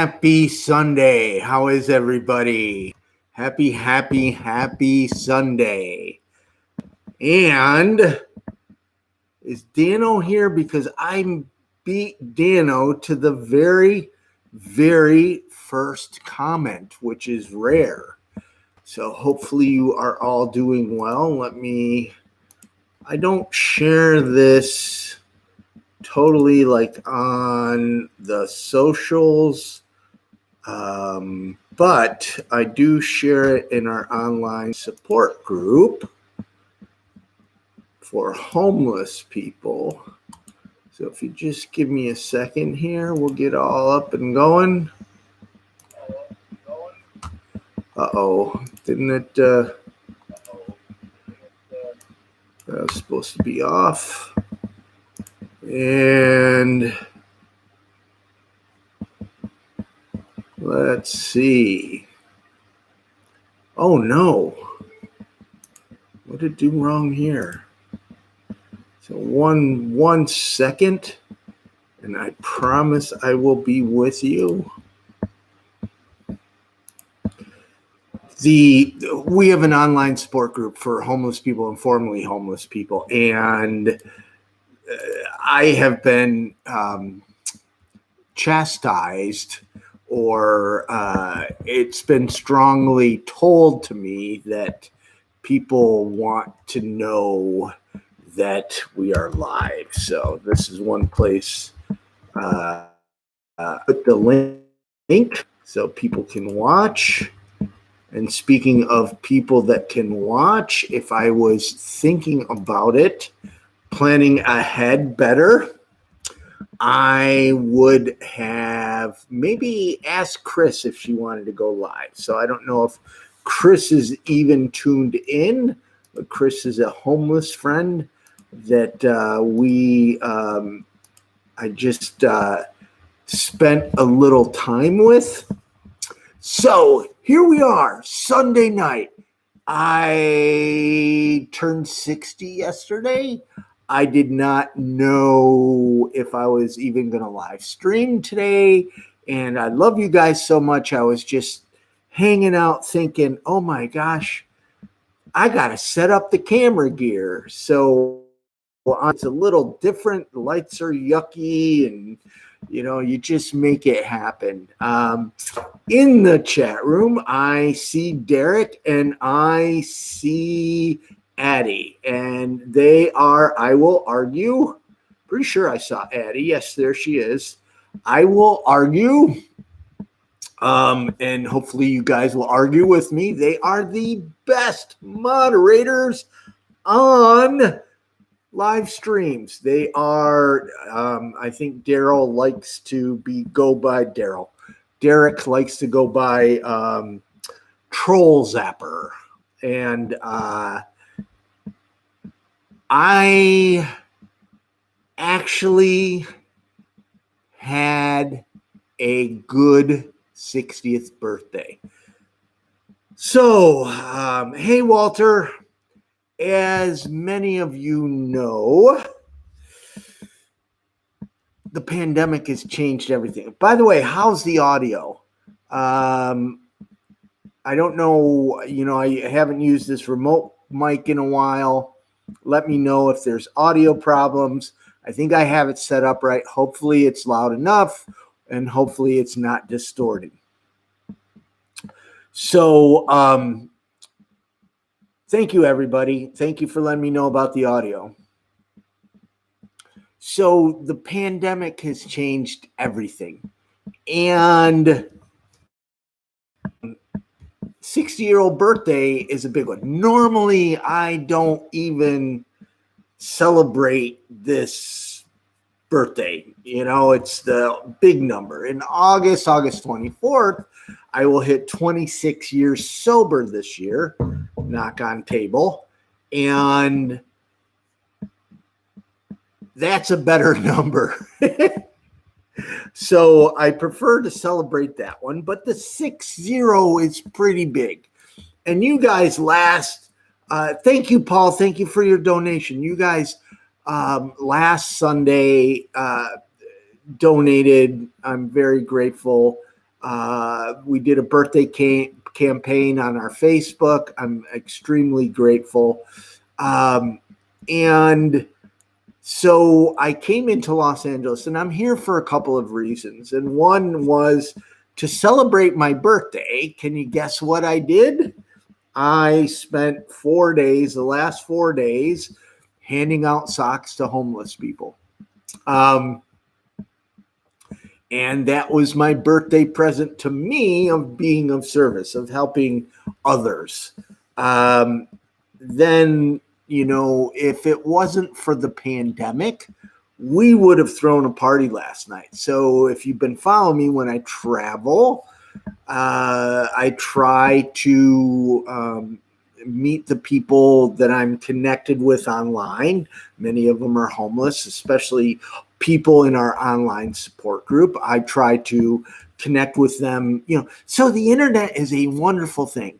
Happy Sunday. How is everybody? Happy Sunday. And is Dano here? Because I beat Dano to the very first comment, which is rare. So hopefully you are all doing well. I don't share this totally like on the socials, but I do share it in our online support group for homeless people. So if you just give me a second here, we'll get all up and going. Didn't it? That was supposed to be off. And let's see. Oh no. What did it do wrong here? So one second, and I promise I will be with you. We have an online support group for homeless people and formerly homeless people, and I have been chastised, or it's been strongly told to me that people want to know that we are live. So this is one place. Put the link so people can watch. And speaking of people that can watch, if I was thinking about it, planning ahead better, I would have maybe asked Chris if she wanted to go live. So I don't know if Chris is even tuned in, but Chris is a homeless friend that I just spent a little time with. So here we are, Sunday night. I turned 60 yesterday. I did not know if I was even going to live stream today. And I love you guys so much. I was just hanging out thinking, oh my gosh, I got to set up the camera gear. So it's a little different. The lights are yucky and you just make it happen. In the chat room, I see Derek and I see Addie, and they are, I will argue, pretty sure I saw Addie. Yes, there she is. I will argue, and hopefully you guys will argue with me. They are the best moderators on live streams. They are, I think Daryl likes to go by Daryl. Derek likes to go by Troll Zapper. And I actually had a good 60th birthday. So, hey, Walter. As many of you know, the pandemic has changed everything. By the way, how's the audio? I don't know. I haven't used this remote mic in a while. Let me know if there's audio problems. I think I have it set up right. Hopefully it's loud enough, and hopefully it's not distorted. So, thank you, everybody. Thank you for letting me know about the audio. So the pandemic has changed everything. And 60-year-old birthday is a big one. Normally, I don't even celebrate this birthday. It's the big number. In August 24th, I will hit 26 years sober this year. Knock on table. And that's a better number. So I prefer to celebrate that one, but the 60 is pretty big. And you guys thank you, Paul. Thank you for your donation. You guys last Sunday donated. I'm very grateful. We did a birthday campaign on our Facebook. I'm extremely grateful. And so I came into Los Angeles, and I'm here for a couple of reasons. And one was to celebrate my birthday. Can you guess what I did? I spent the last 4 days, handing out socks to homeless people. And that was my birthday present to me of being of service, of helping others. Then, if it wasn't for the pandemic, we would have thrown a party last night. So if you've been following me, when I travel, I try to meet the people that I'm connected with online. Many of them are homeless, especially people in our online support group. I try to connect with them, so the internet is a wonderful thing.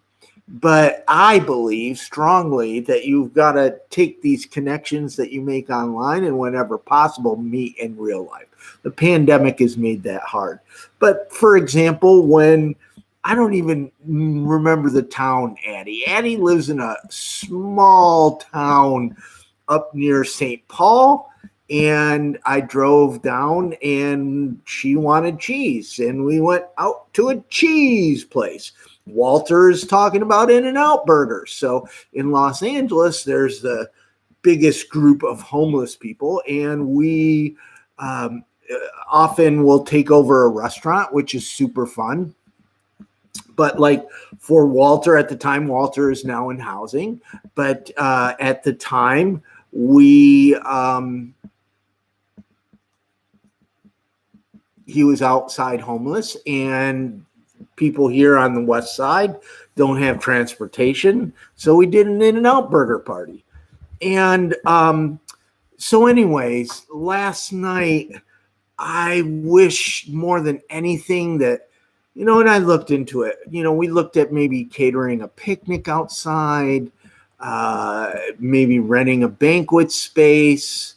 But I believe strongly that you've got to take these connections that you make online and whenever possible, meet in real life. The pandemic has made that hard. But for example, when I don't even remember the town Addie lives in a small town up near St. Paul. And I drove down and she wanted cheese. And we went out to a cheese place. Walter is talking about In-N-Out burgers. So in Los Angeles, there's the biggest group of homeless people. And we often will take over a restaurant, which is super fun. But like for Walter at the time, Walter is now in housing. But at the time, he was outside homeless, and people here on the west side don't have transportation. So we did an In-N-Out burger party. And so anyways, last night, I wish more than anything that, and I looked into it, we looked at maybe catering a picnic outside, maybe renting a banquet space,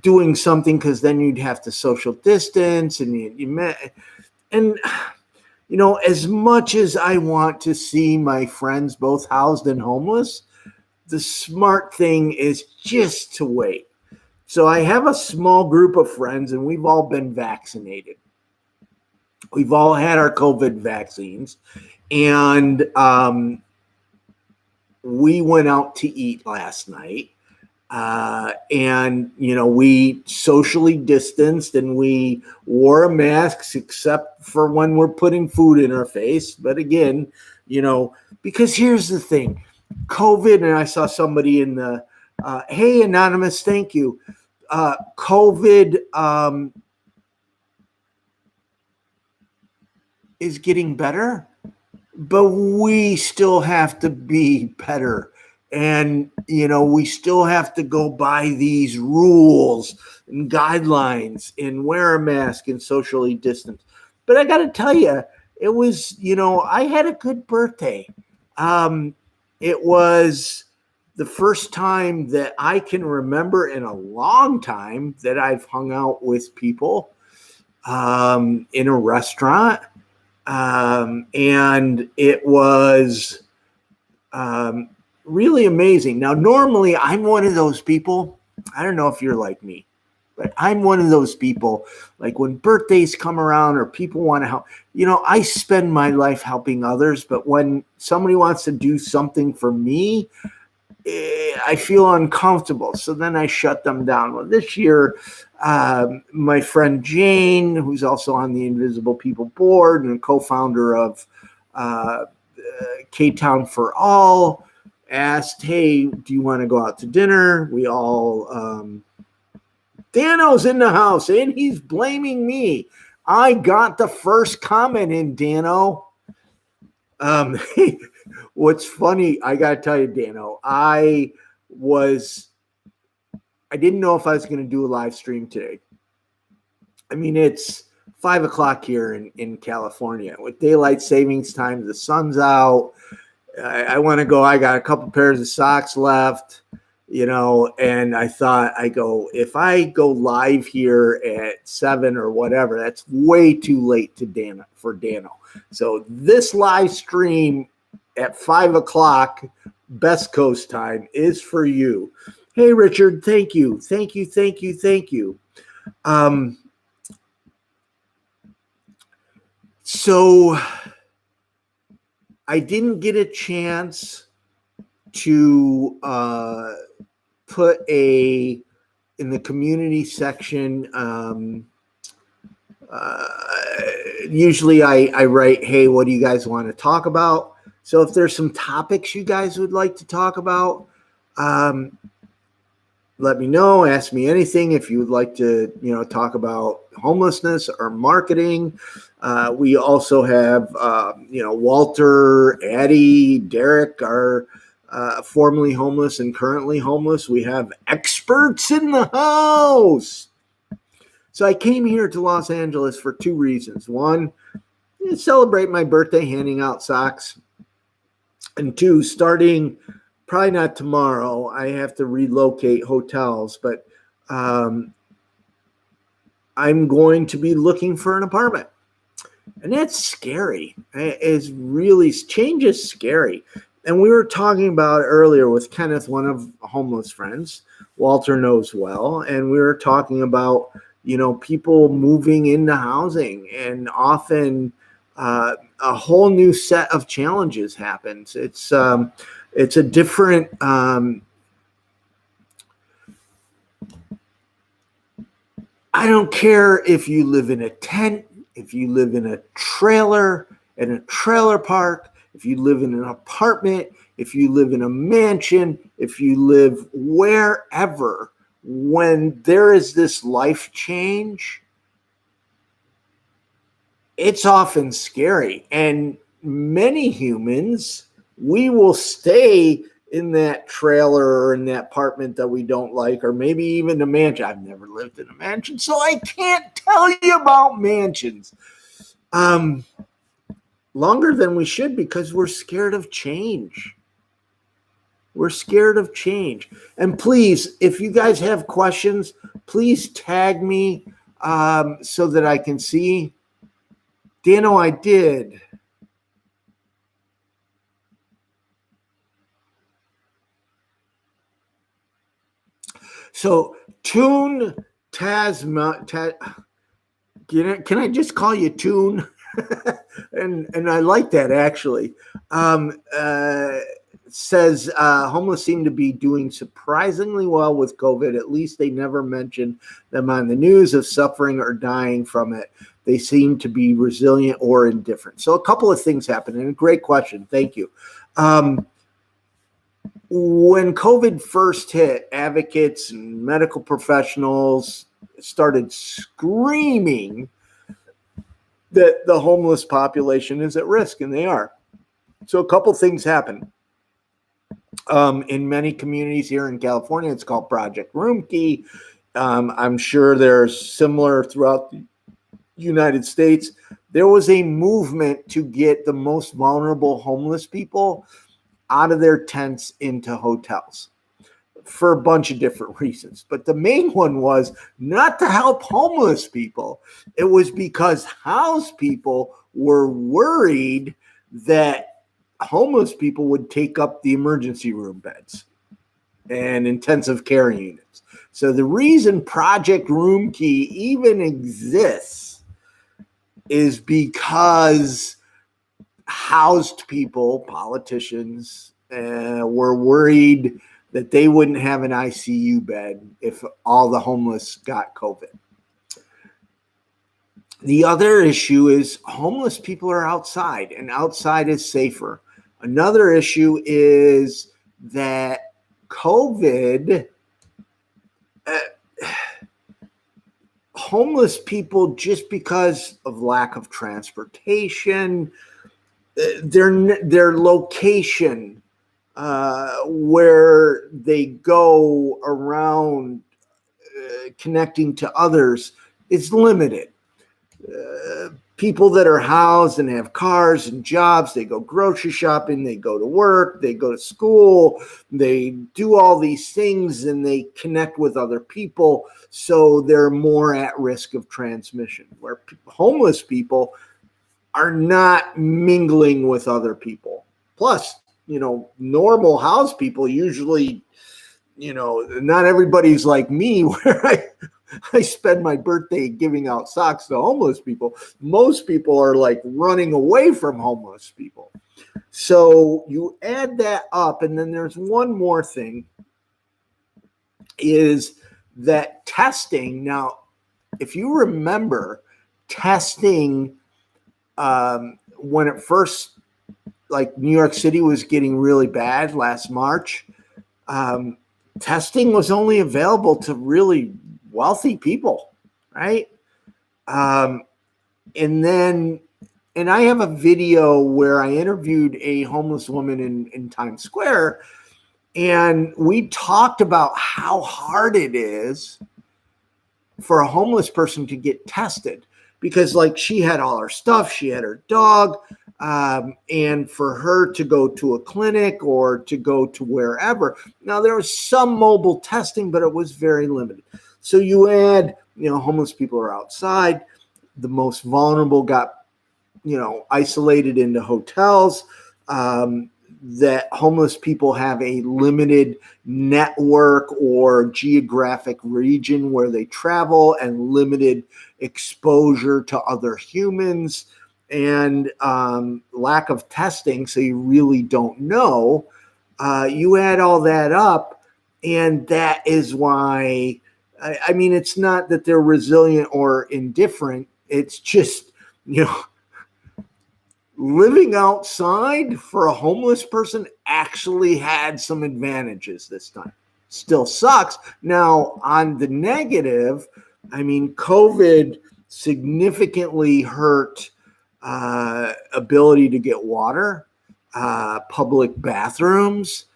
doing something, because then you'd have to social distance and you met. And, as much as I want to see my friends both housed and homeless, the smart thing is just to wait. So I have a small group of friends, and we've all been vaccinated. We've all had our COVID vaccines, and we went out to eat last night. And we socially distanced, and we wore masks except for when we're putting food in our face. But again, because here's the thing, COVID, and I saw somebody in the, hey, Anonymous, thank you. COVID is getting better, but we still have to be better. And, we still have to go by these rules and guidelines and wear a mask and socially distance. But I got to tell you, it was, I had a good birthday. It was the first time that I can remember in a long time that I've hung out with people in a restaurant. And it was really amazing. Now, normally I'm one of those people, I don't know if you're like me, but I'm one of those people, like when birthdays come around or people want to help, I spend my life helping others, but when somebody wants to do something for me, I feel uncomfortable. So then I shut them down. Well, this year, my friend Jane, who's also on the Invisible People board and co-founder of K-Town for All, asked, hey, do you want to go out to dinner? We all, Dano's in the house, and he's blaming me. I got the first comment in, Dano. What's funny, I got to tell you, Dano, I didn't know if I was going to do a live stream today. I mean, it's 5:00 here in California with daylight savings time. The sun's out. I want to go. I got a couple pairs of socks left. and I thought, if I go live here at 7 or whatever, that's way too late for Dano. So this live stream at 5 o'clock Best Coast time is for you. Hey, Richard, thank you. So I didn't get a chance to put in the community section. Usually I write, hey, what do you guys want to talk about? So if there's some topics you guys would like to talk about, let me know. Ask me anything. If you would like to, talk about homelessness or marketing. We also have, Walter, Addie, Derek are formerly homeless and currently homeless. We have experts in the house. So I came here to Los Angeles for 2 reasons. One, celebrate my birthday, handing out socks. And 2, starting probably not tomorrow, I have to relocate hotels, but I'm going to be looking for an apartment. And that's scary. Change is scary. And we were talking about earlier with Kenneth, one of homeless friends, Walter knows well, and we were talking about, people moving into housing, and often a whole new set of challenges happens. It's a different I don't care if you live in a tent, if you live in a trailer park, if you live in an apartment, if you live in a mansion, if you live wherever, when there is this life change, it's often scary. And many humans, we will stay in that trailer or in that apartment that we don't like, or maybe even a mansion. I've never lived in a mansion, so I can't tell you about mansions longer than we should, because we're scared of change. We're scared of change. And please, if you guys have questions, please tag me so that I can see. Dano, I did. So Toon Tasma, can I just call you Toon? and I like that, actually. Says homeless seem to be doing surprisingly well with COVID. At least they never mention them on the news of suffering or dying from it. They seem to be resilient or indifferent. So a couple of things happen, and a great question. Thank you. When COVID first hit, advocates and medical professionals started screaming that the homeless population is at risk, and they are. So a couple things happen. In many communities here in California, it's called Project Roomkey. I'm sure there's similar throughout the United States. There was a movement to get the most vulnerable homeless people out of their tents into hotels for a bunch of different reasons. But the main one was not to help homeless people. It was because house people were worried that homeless people would take up the emergency room beds and intensive care units. So the reason Project Roomkey even exists is because housed people, politicians, were worried that they wouldn't have an ICU bed if all the homeless got COVID. The other issue is homeless people are outside, and outside is safer. Another issue is that COVID, homeless people, just because of lack of transportation, their location, where they go around connecting to others, is limited. people that are housed and have cars and jobs. They go grocery shopping, they go to work, they go to school, they do all these things, and they connect with other people. So they're more at risk of transmission, where homeless people are not mingling with other people. Plus, normal house people usually, not everybody's like me where I spend my birthday giving out socks to homeless people. Most people are like running away from homeless people. So you add that up, and then there's one more thing, is that testing. Now, if you remember, testing, when it first, like New York City was getting really bad last March, testing was only available to really wealthy people, right? And I have a video where I interviewed a homeless woman in Times Square, and we talked about how hard it is for a homeless person to get tested, because like she had all her stuff, she had her dog, and for her to go to a clinic or to go to wherever. Now there was some mobile testing, but it was very limited. So you add, homeless people are outside. The most vulnerable got, isolated into hotels. That homeless people have a limited network or geographic region where they travel, and limited exposure to other humans, and lack of testing, so you really don't know. You add all that up, and that is why, I mean, it's not that they're resilient or indifferent. It's just, living outside for a homeless person actually had some advantages this time. Still sucks. Now, on the negative, I mean, COVID significantly hurt ability to get water, public bathrooms.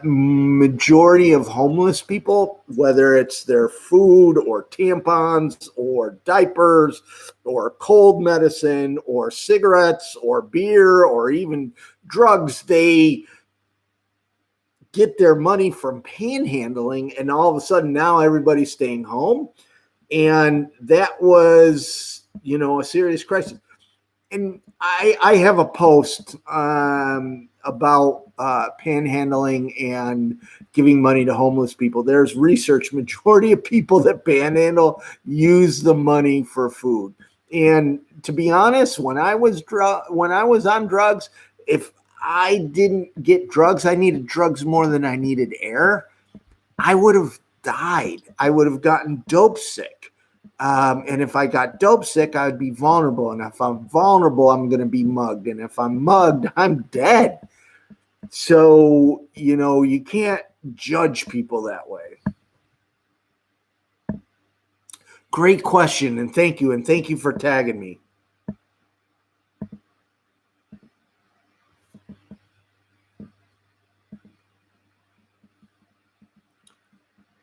Majority of homeless people, whether it's their food or tampons or diapers or cold medicine or cigarettes or beer or even drugs, they get their money from panhandling, and all of a sudden now everybody's staying home. And that was, a serious crisis. And I have a post about panhandling and giving money to homeless people. There's research. Majority of people that panhandle use the money for food. And to be honest, when I was on drugs, if I didn't get drugs, I needed drugs more than I needed air, I would have died. I would have gotten dope sick. And if I got dope sick, I would be vulnerable. And if I'm vulnerable, I'm going to be mugged. And if I'm mugged, I'm dead. So, you can't judge people that way. Great question. And thank you. And thank you for tagging me.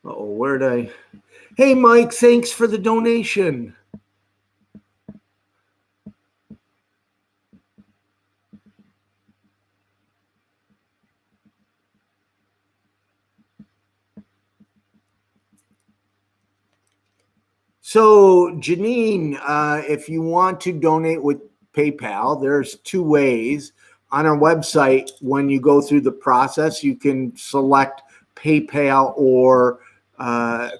Uh-oh, where'd I? Hey, Mike, thanks for the donation. So, Janine, if you want to donate with PayPal, there's two ways. On our website, when you go through the process, you can select PayPal or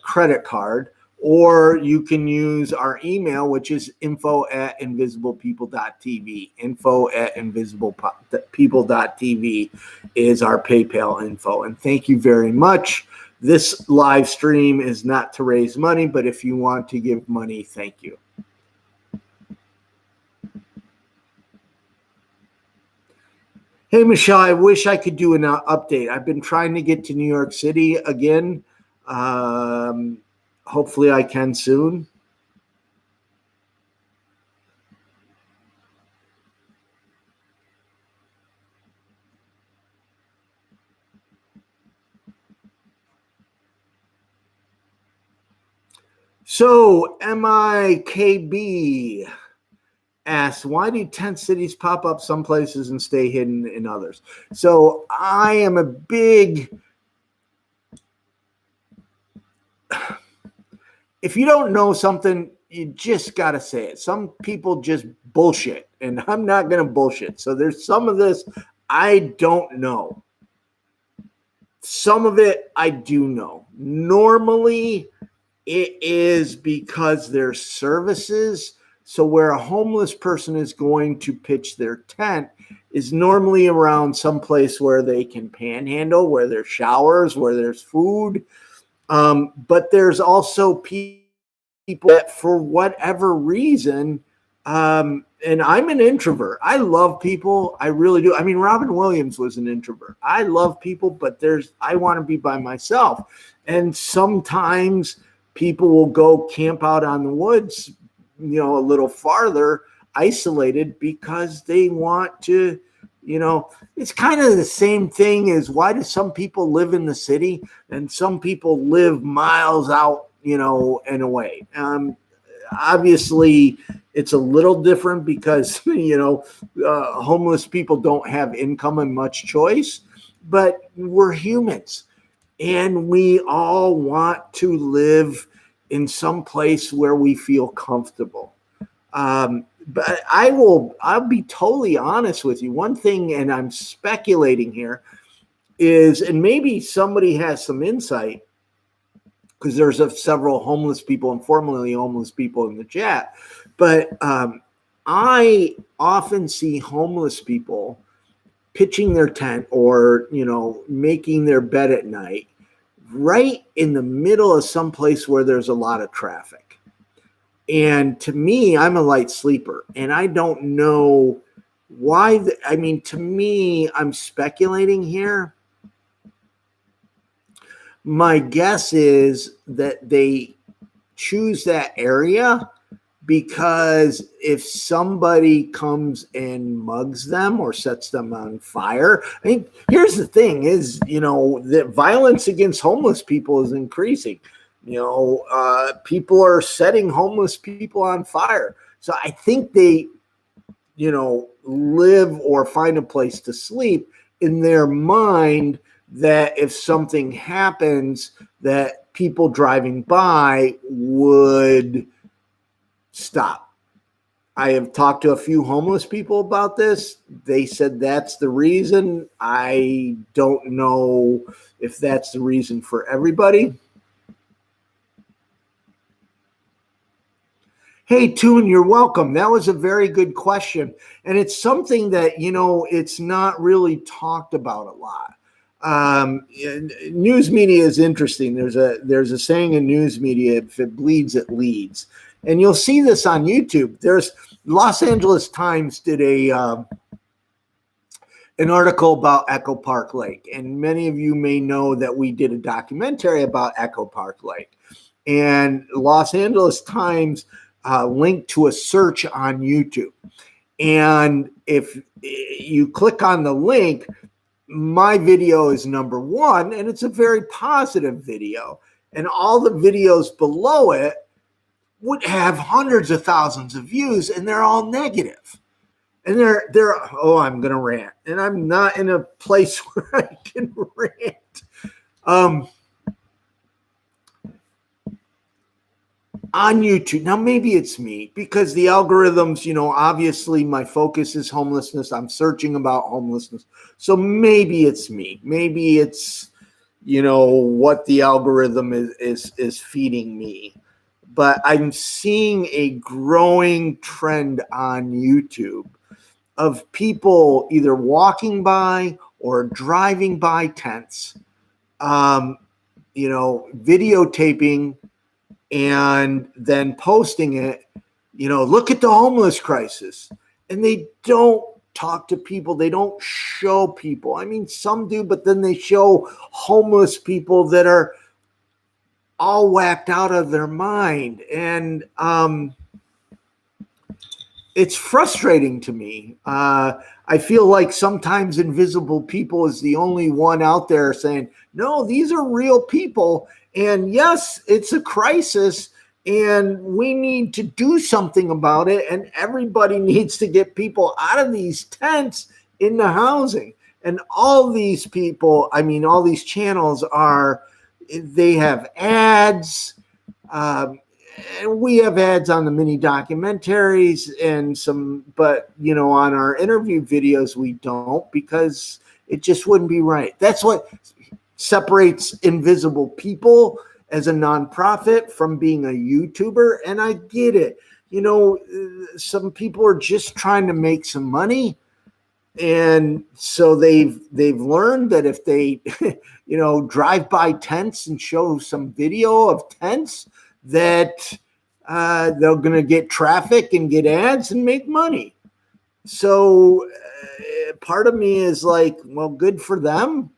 credit card, or you can use our email, which is info@invisiblepeople.tv. Info@invisiblepeople.tv is our PayPal info. And thank you very much. This live stream is not to raise money, but if you want to give money, thank you. Hey, Michelle, I wish I could do an update. I've been trying to get to New York City again. Hopefully I can soon. So MIKB asks, why do tent cities pop up some places and stay hidden in others? So I am a big, if you don't know something, you just got to say it. Some people just bullshit, and I'm not going to bullshit. So there's some of this I don't know. Some of it I do know. Normally, it is because there's services. So where a homeless person is going to pitch their tent is normally around some place where they can panhandle, where there's showers, where there's food. But there's also people that, for whatever reason, and I'm an introvert. I love people. I really do. I mean, Robin Williams was an introvert. I love people, but I want to be by myself. And sometimes people will go camp out on the woods, a little farther, isolated, because they want to, it's kind of the same thing as, why do some people live in the city and some people live miles out, and away? Obviously, it's a little different because, homeless people don't have income and much choice, but we're humans and we all want to live in some place where we feel comfortable. But I'll be totally honest with you. One thing, and I'm speculating here, is, and maybe somebody has some insight, because there's several homeless people and formerly homeless people in the chat, but I often see homeless people pitching their tent or, making their bed at night right in the middle of some place where there's a lot of traffic. And to me, I'm a light sleeper, and I don't know why. To me, I'm speculating here. My guess is that they choose that area because if somebody comes and mugs them or sets them on fire, here's the thing is, that violence against homeless people is increasing. People are setting homeless people on fire. So I think they, live or find a place to sleep in their mind, that if something happens, that people driving by would stop. I have talked to a few homeless people about this. They said that's the reason. I don't know if that's the reason for everybody. Hey, Toon, you're welcome. That was a very good question. And it's something that, it's not really talked about a lot. News media is interesting. There's a saying in news media: if it bleeds, it leads. And you'll see this on YouTube. There's Los Angeles Times did an article about Echo Park Lake. And many of you may know that we did a documentary about Echo Park Lake. And Los Angeles Times linked to a search on YouTube. And if you click on the link, my video is number one, and it's a very positive video. And all the videos below it would have hundreds of thousands of views, and they're all negative. And I'm going to rant. And I'm not in a place where I can rant. On YouTube. Now, maybe it's me, because the algorithms, obviously my focus is homelessness. I'm searching about homelessness. So maybe it's me. Maybe it's, what the algorithm is feeding me. But I'm seeing a growing trend on YouTube of people either walking by or driving by tents, videotaping and then posting it, look at the homeless crisis. And they don't talk to people. They don't show people. Some do, but then they show homeless people that are all whacked out of their mind. And it's frustrating to me. I feel like sometimes Invisible People is the only one out there saying, no, these are real people. And yes, it's a crisis. And we need to do something about it. And everybody needs to get people out of these tents into housing. And all these people, I mean, all these channels they have ads. And we have ads on the mini documentaries and some, but on our interview videos, we don't, because it just wouldn't be right. That's what separates Invisible People as a nonprofit from being a YouTuber. And I get it. Some people are just trying to make some money. And so they've learned that if they, drive by tents and show some video of tents, that they're going to get traffic and get ads and make money. So part of me is like, well, good for them.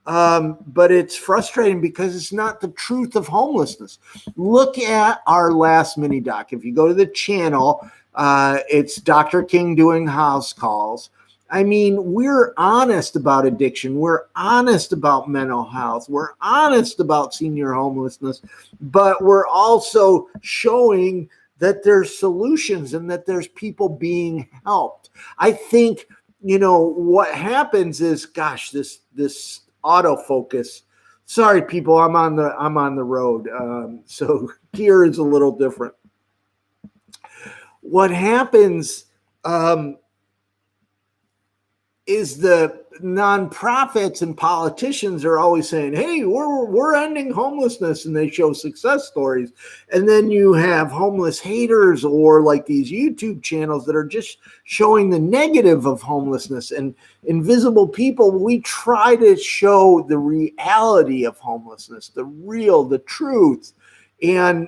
But it's frustrating because it's not the truth of homelessness. Look at our last mini doc. If you go to the channel, it's Dr. King doing house calls. I mean, we're honest about addiction. We're honest about mental health. We're honest about senior homelessness, but we're also showing that there's solutions and that there's people being helped. I think, what happens is, gosh, this autofocus. Sorry, people, I'm on the road. So gear is a little different. What happens, is the nonprofits and politicians are always saying, hey, we're ending homelessness, and they show success stories. And then you have homeless haters, or like these YouTube channels that are just showing the negative of homelessness. And Invisible People, we try to show the reality of homelessness, the truth. And,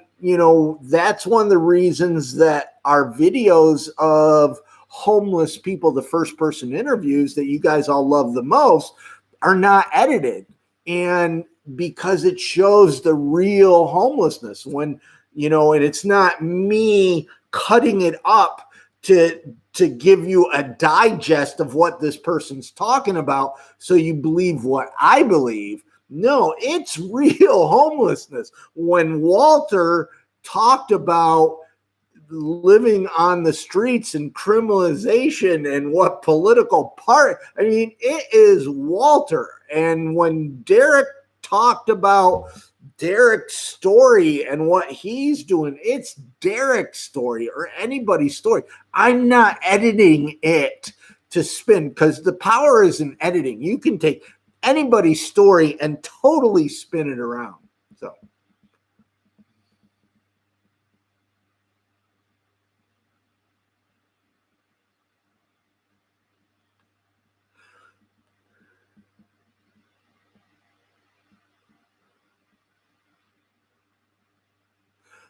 that's one of the reasons that our videos of homeless people, the first person interviews that you guys all love the most, are not edited. And because it shows the real homelessness, when, and it's not me cutting it up to give you a digest of what this person's talking about so you believe what I believe. No, it's real homelessness. When Walter talked about living on the streets and criminalization and what political part, I mean, it is Walter. And when Derek talked about Derek's story and what he's doing, it's Derek's story or anybody's story. I'm not editing it to spin, because the power is in editing. You can take anybody's story and totally spin it around.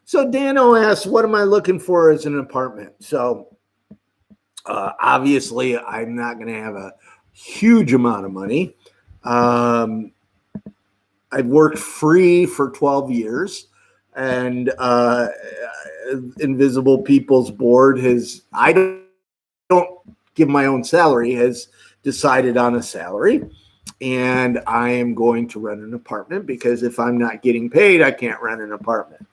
So Dano asks, what am I looking for as an apartment? So obviously, I'm not going to have a huge amount of money. I've worked free for 12 years, and Invisible People's Board I don't give my own salary, has decided on a salary. And I am going to rent an apartment, because if I'm not getting paid, I can't rent an apartment.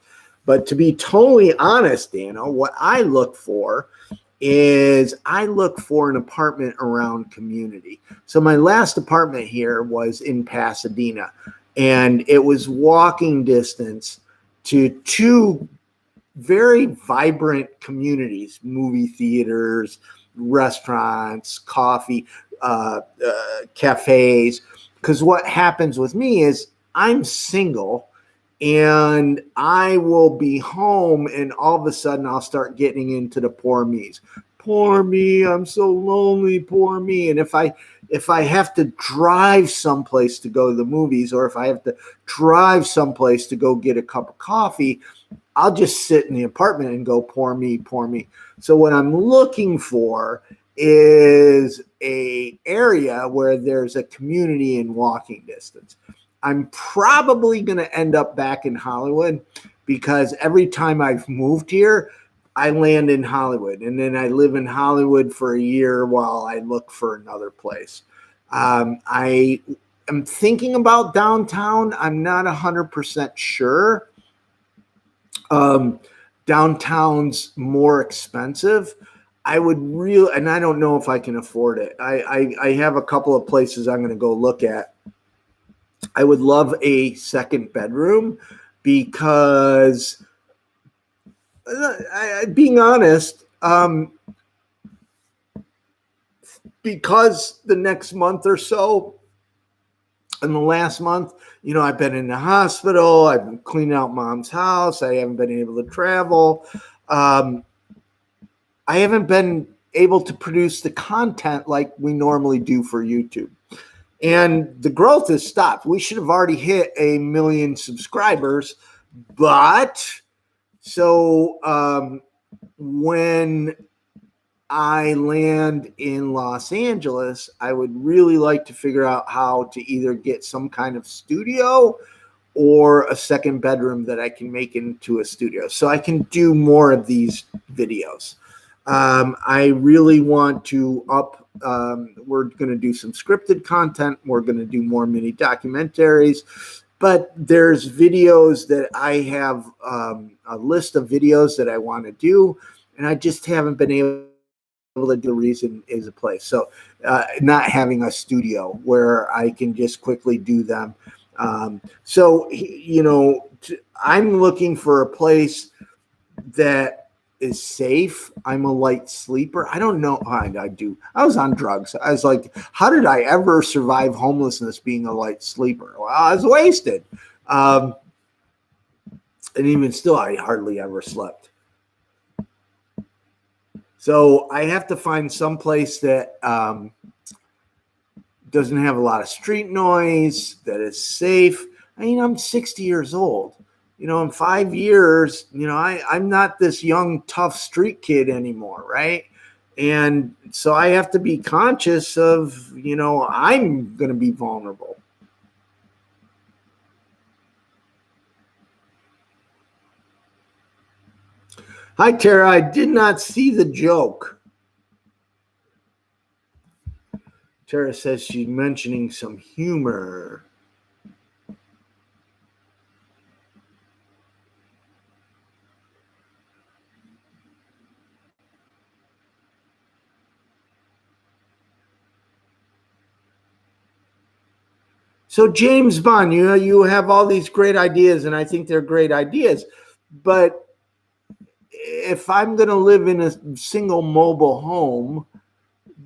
But to be totally honest, Dano, what I look for is an apartment around community. So my last apartment here was in Pasadena, and it was walking distance to two very vibrant communities: movie theaters, restaurants, coffee, cafes. Because what happens with me is I'm single, and I will be home, and all of a sudden I'll start getting into the poor me's. Poor me, I'm so lonely, poor me. And if I have to drive someplace to go to the movies, or if I have to drive someplace to go get a cup of coffee, I'll just sit in the apartment and go, poor me, poor me. So what I'm looking for is a area where there's a community in walking distance. I'm probably going to end up back in Hollywood, because every time I've moved here, I land in Hollywood, and then I live in Hollywood for a year while I look for another place. I am thinking about downtown. I'm not 100% sure. um, downtown's more expensive. I would really, and I don't know if I can afford it. I have a couple of places I'm going to go look at. I would love a second bedroom because, being honest, because the next month or so, in the last month, I've been in the hospital. I've been cleaning out mom's house. I haven't been able to travel. I haven't been able to produce the content like we normally do for YouTube. And the growth has stopped. We should have already hit 1 million subscribers. But so when I land in Los Angeles, I would really like to figure out how to either get some kind of studio or a second bedroom that I can make into a studio so I can do more of these videos. I really want to we're going to do some scripted content. We're going to do more mini documentaries, but there's videos that I have a list of videos that I want to do, and I just haven't been able to do. The reason is a place. So not having a studio where I can just quickly do them. I'm looking for a place that is safe. I'm a light sleeper. I don't know. I do. I was on drugs. I was like, how did I ever survive homelessness being a light sleeper? Well, I was wasted. And even still, I hardly ever slept. So I have to find some place that doesn't have a lot of street noise, that is safe. I'm 60 years old. In 5 years, I'm not this young, tough street kid anymore, right? And so I have to be conscious of, I'm going to be vulnerable. Hi, Tara. I did not see the joke. Tara says she's mentioning some humor. So James Bond, you have all these great ideas, and I think they're great ideas. But if I'm going to live in a single mobile home,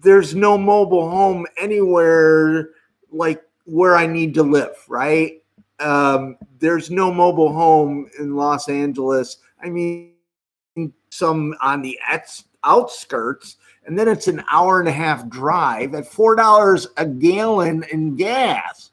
there's no mobile home anywhere like where I need to live, right? There's no mobile home in Los Angeles. Some on the outskirts, and then it's an hour and a half drive at $4 a gallon in gas.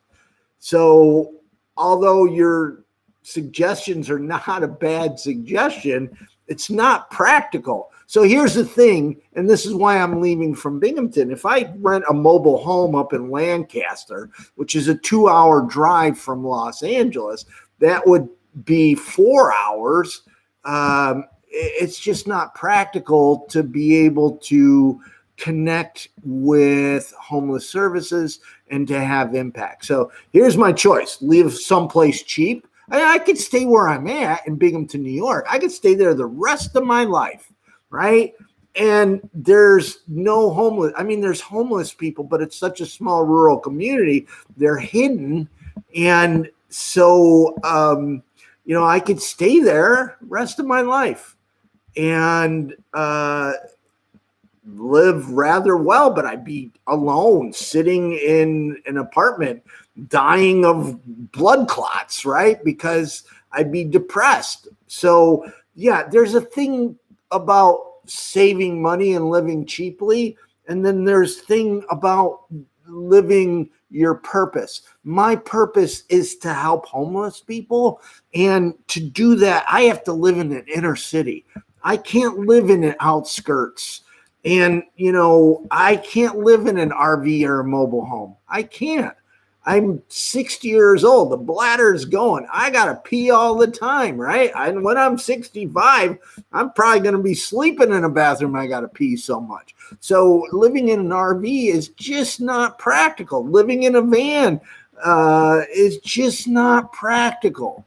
So although your suggestions are not a bad suggestion, it's not practical. So here's the thing, and this is why I'm leaving from Binghamton. If I rent a mobile home up in Lancaster, which is a 2-hour drive from Los Angeles, that would be 4 hours. It's just not practical to be able to connect with homeless services and to have impact. So here's my choice: live someplace cheap. I could stay where I'm at in Binghamton, New York. I could stay there the rest of my life, right? And there's no homeless. There's homeless people, but it's such a small rural community. They're hidden. And so, I could stay there rest of my life and live rather well, but I'd be alone, sitting in an apartment, dying of blood clots, right? Because I'd be depressed. So yeah, there's a thing about saving money and living cheaply, and then there's thing about living your purpose. My purpose is to help homeless people, and to do that, I have to live in an inner city. I can't live in the outskirts. And, I can't live in an RV or a mobile home. I can't. I'm 60 years old. The bladder's going. I got to pee all the time, right? And when I'm 65, I'm probably going to be sleeping in a bathroom. I got to pee so much. So living in an RV is just not practical. Living in a van is just not practical.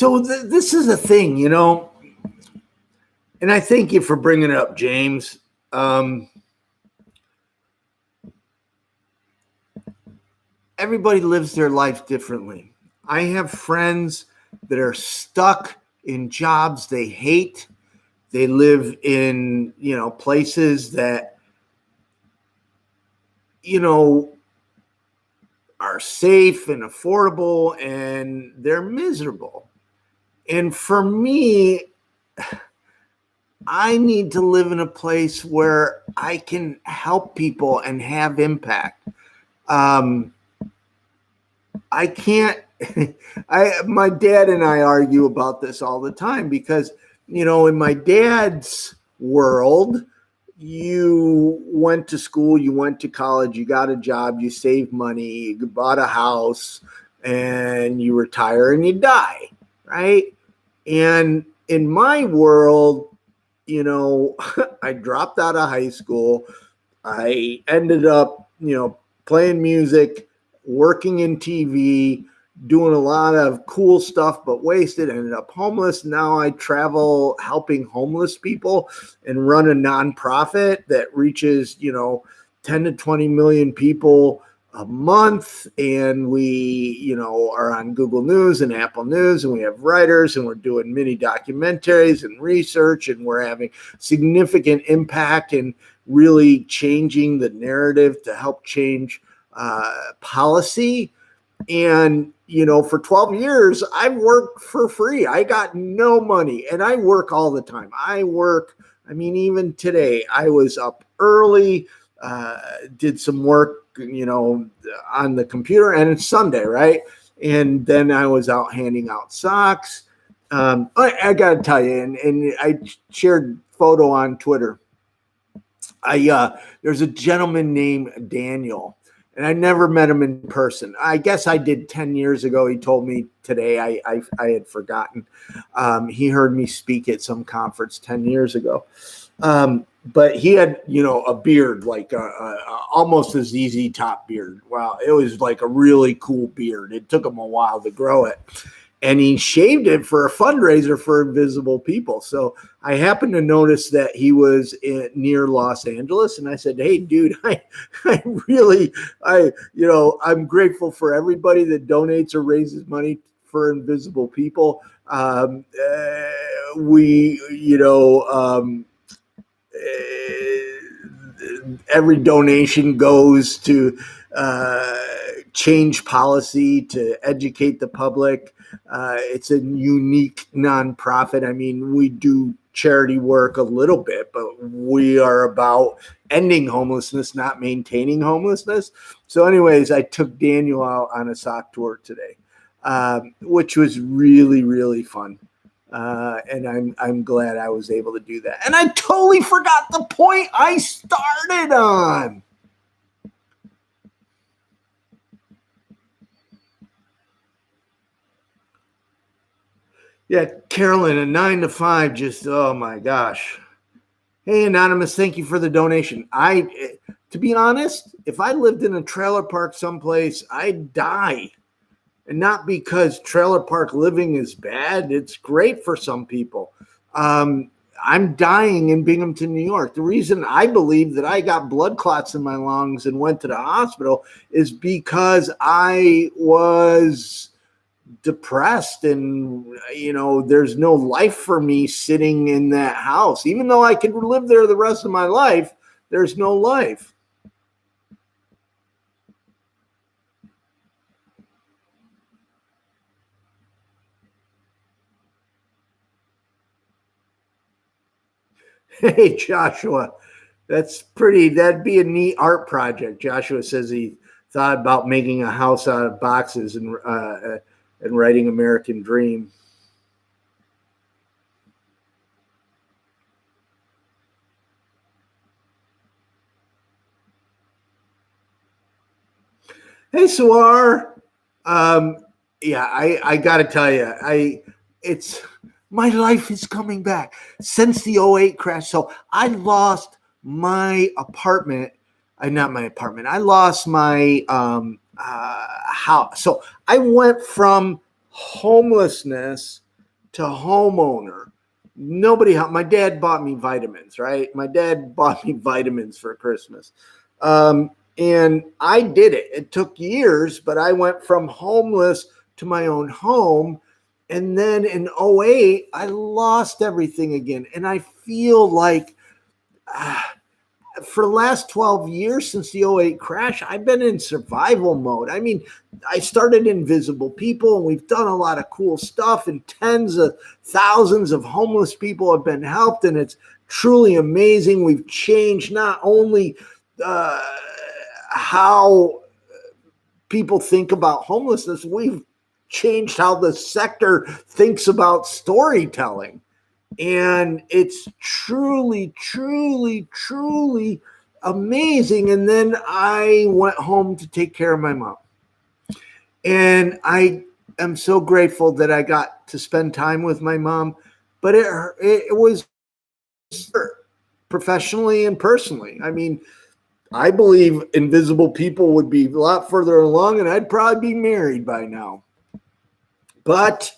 So this is a thing, you know, and I thank you for bringing it up, James. Everybody lives their life differently. I have friends that are stuck in jobs they hate. They live in, you know, places that, you know, are safe and affordable, and they're miserable. And for me, I need to live in a place where I can help people and have impact. Um, I can't. My dad and I argue about this all the time because, you know, in my dad's world, you went to school, you went to college, you got a job, you saved money, you bought a house, and you retire and you die, right? And in my world, you know, I dropped out of high school. I ended up, you know, playing music, working in TV, doing a lot of cool stuff, but wasted, ended up homeless. Now I travel helping homeless people and run a nonprofit that reaches, you know, 10 to 20 million people a month. And we, you know, are on Google News and Apple News, and we have writers, and we're doing mini documentaries and research, and we're having significant impact and really changing the narrative to help change policy. And, you know, for 12 years, I've worked for free. I got no money, and I work all the time. I mean, even today, I was up early, did some work, you know, on the computer, and it's Sunday, right? And then I was out handing out socks. I got to tell you, and I shared photo on Twitter. There's a gentleman named Daniel, and I never met him in person. I guess I did 10 years ago. He told me today. I had forgotten. He heard me speak at some conference 10 years ago. But he had, you know, a beard, like almost a ZZ Top beard. Wow, it was like a really cool beard. It took him a while to grow it. And he shaved it for a fundraiser for invisible people. So I happened to notice that he was near Los Angeles, and I said, "Hey, dude, I'm grateful for everybody that donates or raises money for invisible people. We, you know, every donation goes to change policy, to educate the public. It's a unique nonprofit. I mean, we do charity work a little bit, but we are about ending homelessness, not maintaining homelessness." So anyways, I took Daniel out on a sock tour today, which was really, really fun. And I'm glad I was able to do that. And I totally forgot the point I started on. Yeah, Carolyn, a 9 to 5, just, oh my gosh. Hey, Anonymous, thank you for the donation. To be honest, if I lived in a trailer park someplace, I'd die. And not because trailer park living is bad. It's great for some people. I'm dying in Binghamton, New York. The reason I believe that I got blood clots in my lungs and went to the hospital is because I was depressed, and, you know, there's no life for me sitting in that house. Even though I could live there the rest of my life, there's no life. Hey, Joshua, that'd be a neat art project. Joshua says he thought about making a house out of boxes and writing American Dream. Hey, Suar. Yeah, I got to tell you, my life is coming back since the '08 crash. So I lost my apartment. Not my apartment. I lost my house. So I went from homelessness to homeowner. Nobody helped. My dad bought me vitamins, right? My dad bought me vitamins for Christmas. And I did it. It took years, but I went from homeless to my own home. And then in '08, I lost everything again. And I feel like for the last 12 years since the '08 crash, I've been in survival mode. I mean, I started Invisible People, and we've done a lot of cool stuff, and tens of thousands of homeless people have been helped, and it's truly amazing. We've changed not only how people think about homelessness, we've changed how the sector thinks about storytelling. And it's truly, truly, truly amazing. And then I went home to take care of my mom. And I am so grateful that I got to spend time with my mom. But it was professionally and personally. I mean, I believe Invisible People would be a lot further along, and I'd probably be married by now. But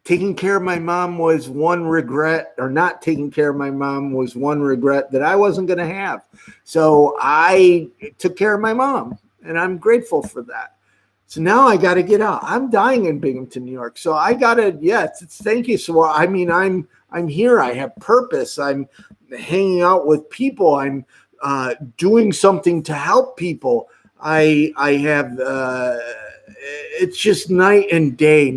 taking care of my mom was one regret, or not taking care of my mom was one regret that I wasn't going to have. So I took care of my mom, and I'm grateful for that. So now I got to get out. I'm dying in Binghamton, New York. So I got to, thank you. So I mean, I'm here. I have purpose. I'm hanging out with people. I'm doing something to help people. I have, it's just night and day.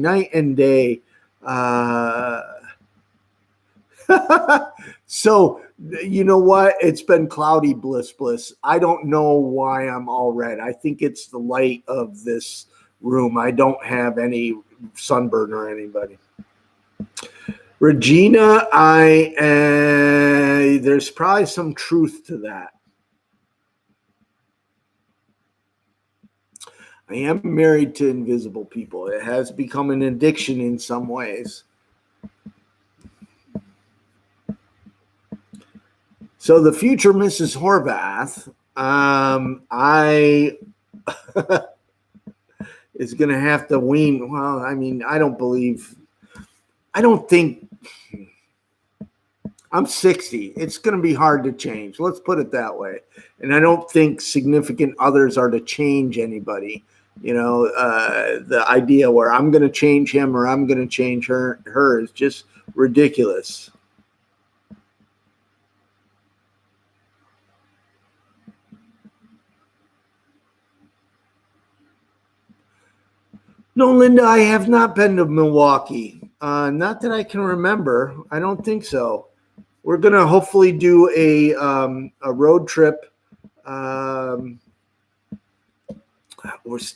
So you know what? It's been cloudy bliss. I don't know why I'm all red. I think it's the light of this room. I don't have any sunburn or anybody. Regina, there's probably some truth to that. I am married to Invisible People. It has become an addiction in some ways. So the future Mrs. Horvath, I is going to have to wean. Well, I mean, I don't think I'm 60. It's going to be hard to change. Let's put it that way. And I don't think significant others are to change anybody. You know, the idea where I'm going to change him or I'm going to change her is just ridiculous. No, Linda, I have not been to Milwaukee. Not that I can remember. I don't think so. We're going to hopefully do a road trip.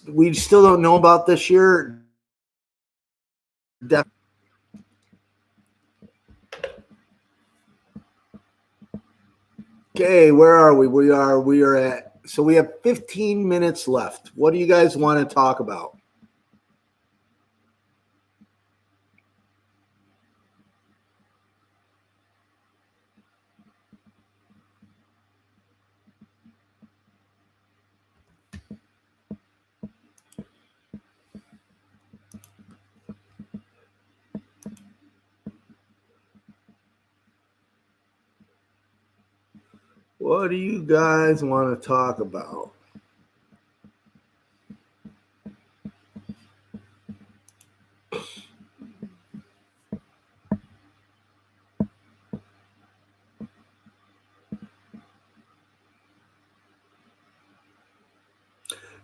We still don't know about this year. Okay, where are we? We are at, so we have 15 minutes left. What do you guys want to talk about? What do you guys want to talk about?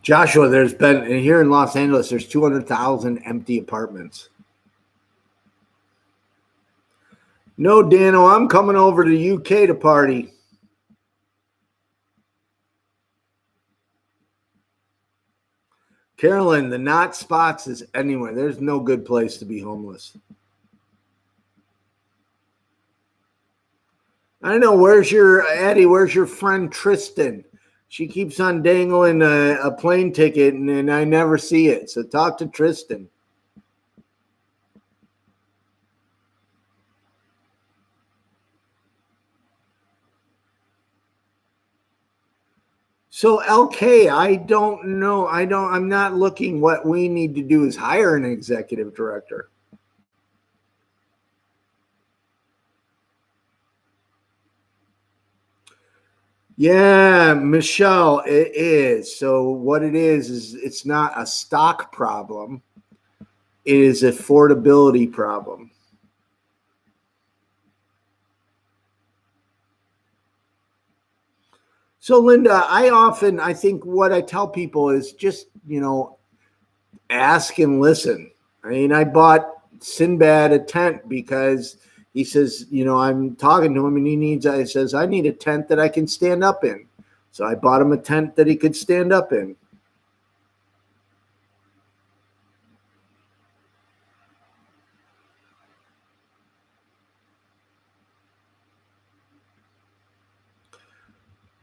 Joshua, there's been here in Los Angeles, there's 200,000 empty apartments. No, Dano, I'm coming over to the UK to party. Carolyn, the not spots is anywhere. There's no good place to be homeless. I don't know. Where's your Eddie? Where's your friend Tristan? She keeps on dangling a plane ticket, and I never see it. So talk to Tristan. So LK, I don't know. I'm not looking. What we need to do is hire an executive director. Yeah, Michelle, it is. So what it is it's not a stock problem. It is affordability problem. So Linda, I think what I tell people is just, ask and listen. I mean, I bought Sinbad a tent because he says, I'm talking to him and he says, I need a tent that I can stand up in. So I bought him a tent that he could stand up in.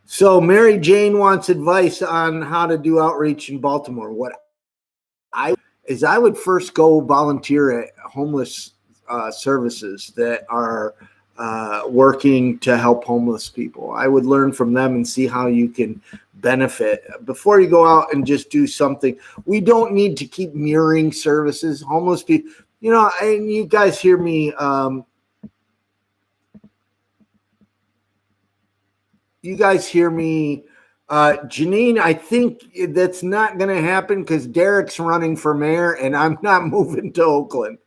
So Mary Jane wants advice on how to do outreach in Baltimore. What I would first go volunteer at homeless services that are working to help homeless people. I would learn from them and see how you can benefit before you go out and just do something. We don't need to keep mirroring services. Homeless people, and you guys hear me. You guys hear me. Janine, I think that's not going to happen because Derek's running for mayor and I'm not moving to Oakland.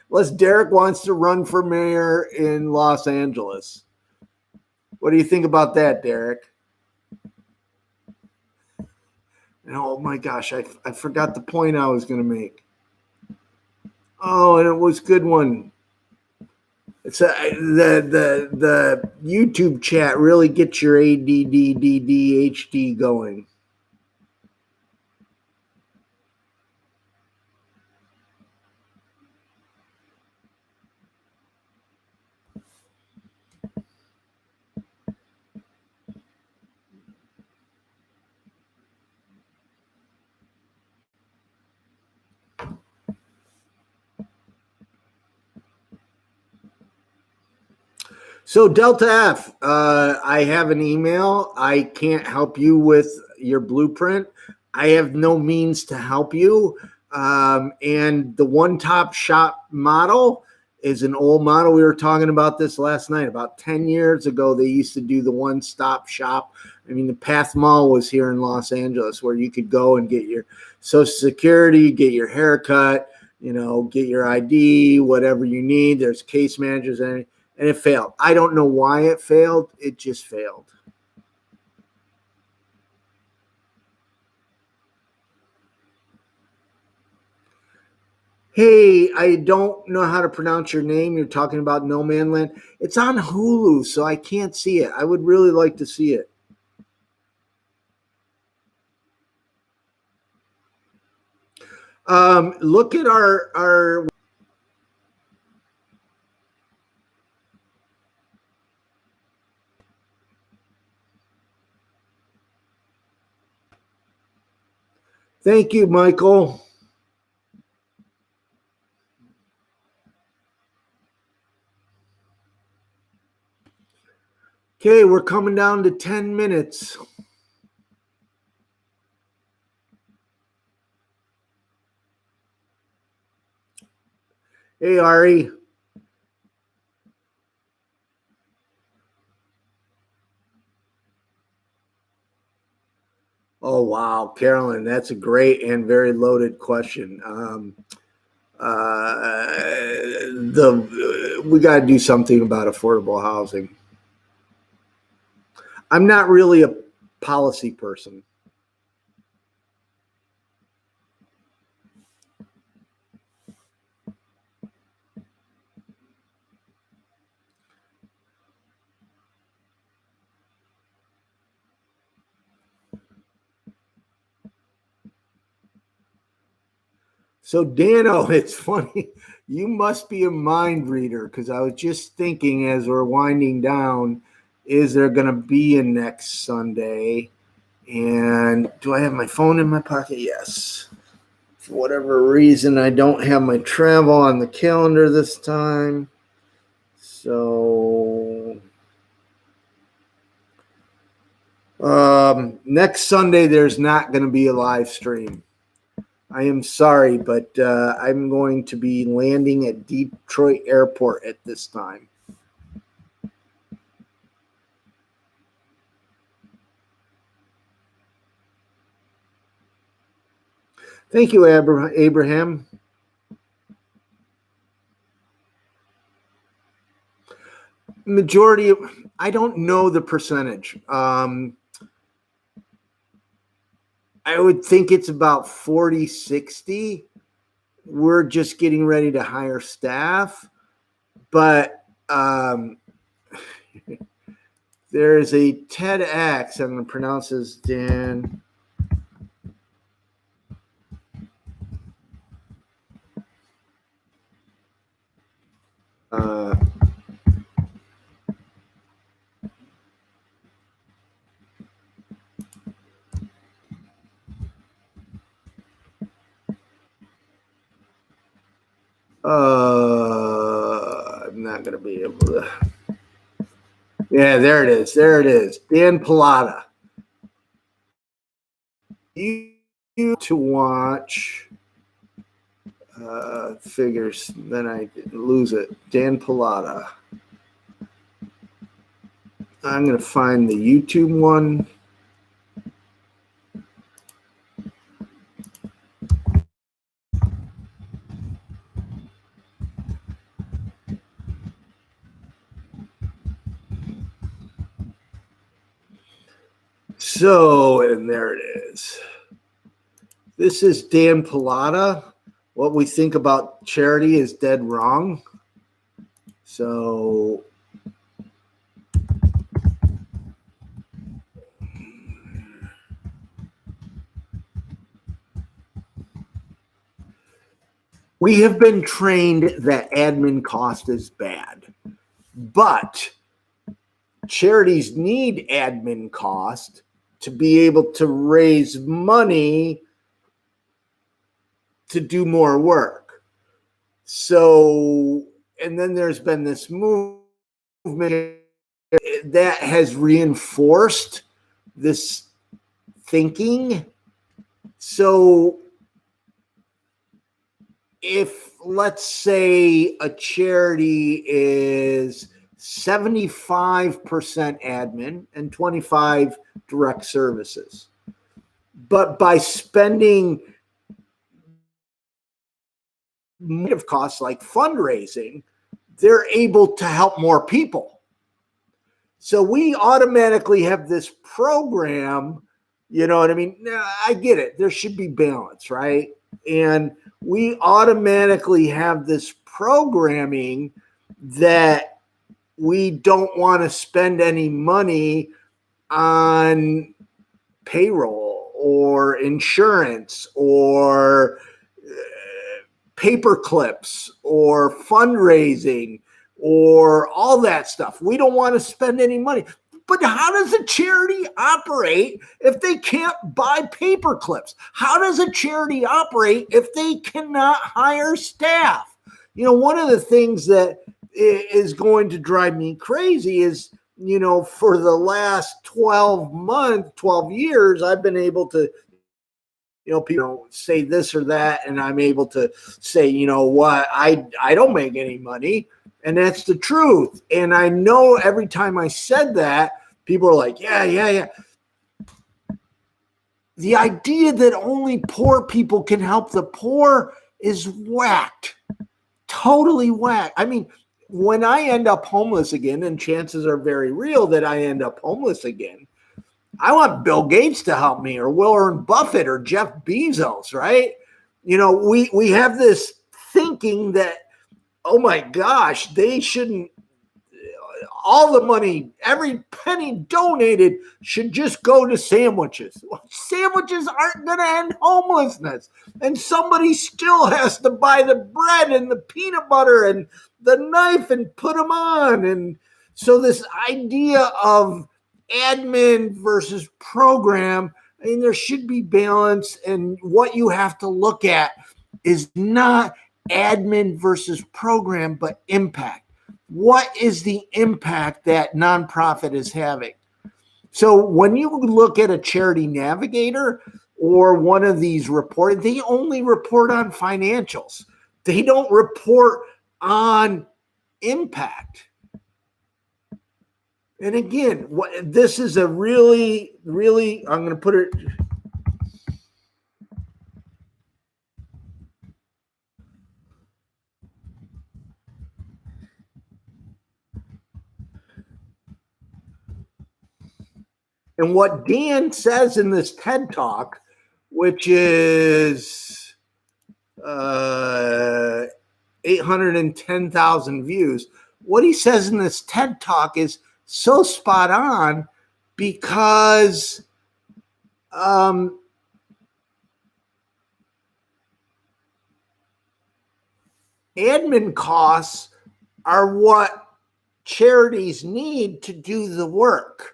Unless Derek wants to run for mayor in Los Angeles. What do you think about that, Derek? And oh my gosh, I forgot the point I was going to make. Oh, and it was a good one. It's the YouTube chat really gets your ADDDDHD going. So Delta F, I have an email. I can't help you with your blueprint. I have no means to help you. And the one top shop model is an old model. We were talking about this last night. About 10 years ago, they used to do the one stop shop. I mean, the Path Mall was here in Los Angeles where you could go and get your Social Security, get your haircut, get your ID, whatever you need. There's case managers and it failed. I don't know why it failed. It just failed. Hey, I don't know how to pronounce your name. You're talking about No Man Land. It's on Hulu, so I can't see it. I would really like to see it. Look at our. Thank you, Michael. Okay, we're coming down to 10 minutes. Hey, Ari. Oh, wow, Carolyn, that's a great and very loaded question. We got to do something about affordable housing. I'm not really a policy person. So, Dano, it's funny. You must be a mind reader because I was just thinking as we're winding down, is there going to be a next Sunday? And do I have my phone in my pocket? Yes. For whatever reason, I don't have my travel on the calendar this time. So, next Sunday, there's not going to be a live stream. I am sorry, but I'm going to be landing at Detroit Airport at this time. Thank you, Abraham. Majority, I don't know the percentage. I would think it's about 40, 60. We're just getting ready to hire staff. But there's a TEDx, I'm going to pronounce this, Dan. I'm not going to be able to. Yeah, there it is. There it is. Dan Pallotta. You to watch figures, then I lose it. Dan Pallotta. I'm going to find the YouTube one. So, and there it is. This is Dan Pallotta. What we think about charity is dead wrong. So, we have been trained that admin cost is bad, but charities need admin cost to be able to raise money to do more work. So, and then there's been this movement that has reinforced this thinking. So, if let's say a charity is 75% admin and 25 direct services, but by spending of costs like fundraising, they're able to help more people. So we automatically have this program, you know what I mean? I get it. There should be balance, right? And we automatically have this programming that we don't want to spend any money on payroll or insurance or paper clips or fundraising or all that stuff. We don't want to spend any money. But how does a charity operate if they can't buy paper clips? How does a charity operate if they cannot hire staff? You know, one of the things that is going to drive me crazy is, you know, for the last 12 years, I've been able to, you know, people say this or that, and I'm able to say, you know what, I don't make any money, and that's the truth. And I know every time I said that, people are like, yeah. The idea that only poor people can help the poor is whacked, totally whacked. I mean, when I end up homeless again, and chances are very real that I end up homeless again, I want Bill Gates to help me, or Warren Buffett, or Jeff Bezos, right? You know, we have this thinking that, oh my gosh, they shouldn't, all the money, every penny donated should just go to sandwiches. Well, sandwiches aren't going to end homelessness. And somebody still has to buy the bread and the peanut butter and the knife and put them on. And so this idea of admin versus program, I mean, there should be balance. And what you have to look at is not admin versus program, but impact. What is the impact that nonprofit is having? So when you look at a charity navigator or one of these reports, they only report on financials. They don't report on impact. And again, this is a really, I'm going to put it. And what Dan says in this TED Talk, which is 810,000 views, what he says in this TED Talk is so spot on because admin costs are what charities need to do the work.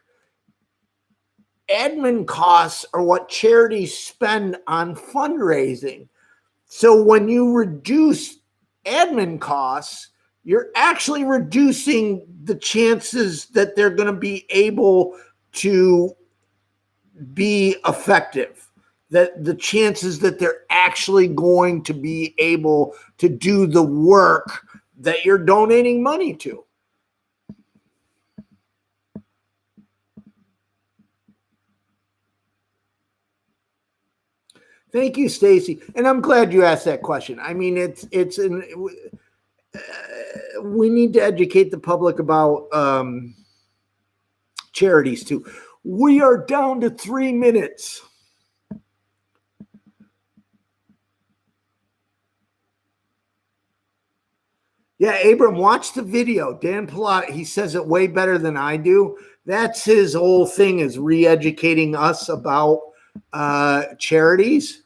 Admin costs are what charities spend on fundraising. So when you reduce admin costs, you're actually reducing the chances that they're going to be able to be effective, that the chances that they're actually going to be able to do the work that you're donating money to. Thank you, Stacy. And I'm glad you asked that question. I mean, we need to educate the public about charities too. We are down to 3 minutes. Yeah, Abram, watch the video. Dan Pilate, he says it way better than I do. That's his whole thing, is re-educating us about charities.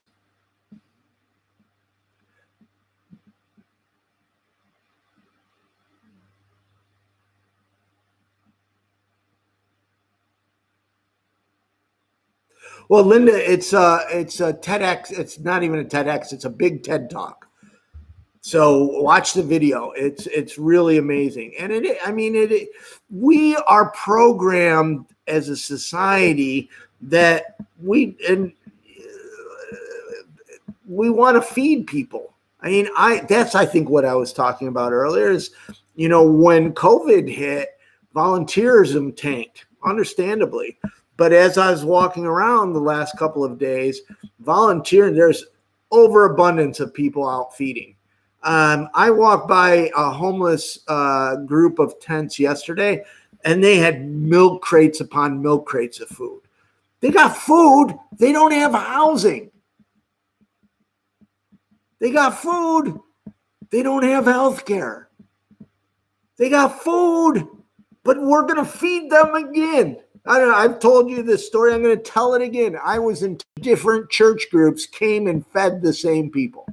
Well, Linda, it's a TEDx. It's not even a TEDx. It's a big TED Talk. So watch the video. It's really amazing. And we are programmed as a society that we want to feed people. I mean, that's I think what I was talking about earlier is, when COVID hit, volunteerism tanked, understandably. But as I was walking around the last couple of days, volunteering, there's overabundance of people out feeding. I walked by a homeless group of tents yesterday, and they had milk crates upon milk crates of food. They got food. They don't have housing. They got food. They don't have health care. They got food, but we're going to feed them again. I don't know. I've told you this story. I'm going to tell it again. I was in different church groups, came and fed the same people.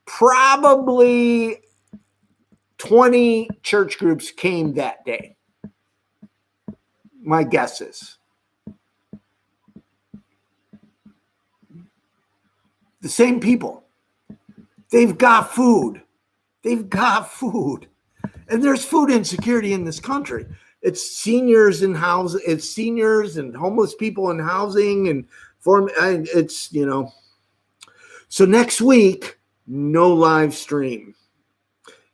Probably 20 church groups came that day. My guess is. The same people. They've got food. They've got food. And there's food insecurity in this country. It's seniors in housing. It's seniors and homeless people in housing. And it's, So next week, no live stream.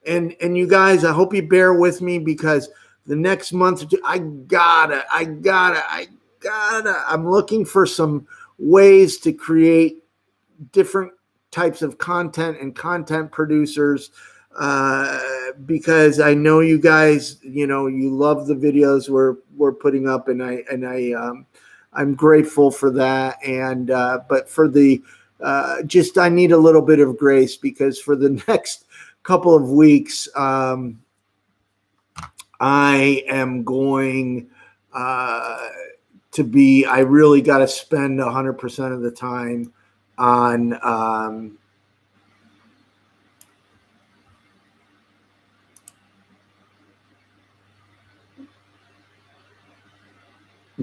And you guys, I hope you bear with me, because the next month or two, I'm looking for some ways to create different types of content and content producers, because I know you guys, you love the videos we're putting up, and I'm grateful for that. And but for the I need a little bit of grace, because for the next couple of weeks, I am going I really got to spend 100% of the time on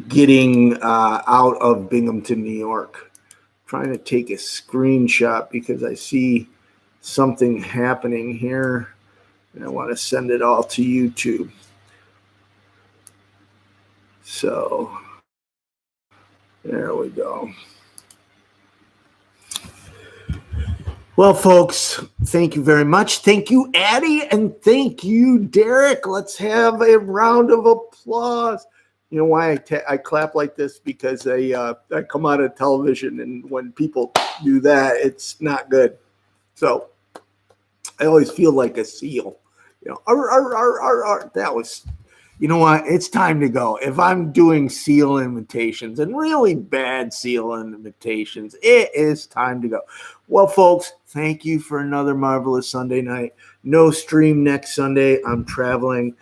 getting out of Binghamton, New York. Trying to take a screenshot because I see something happening here, and I want to send it all to YouTube. So there we go. Well, folks, thank you very much. Thank you, Addie, and thank you, Derek. Let's have a round of applause. You know why I clap like this? Because I come out of television, and when people do that, it's not good. So I always feel like a seal. Arr, arr, arr, arr, arr. That was you know what? It's time to go. If I'm doing seal imitations and really bad seal imitations, it is time to go. Well, folks, thank you for another marvelous Sunday night. No stream next Sunday. I'm traveling.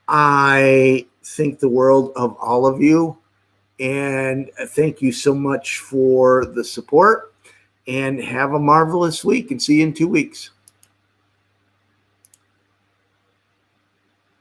I think the world of all of you. And thank you so much for the support. And have a marvelous week and see you in 2 weeks.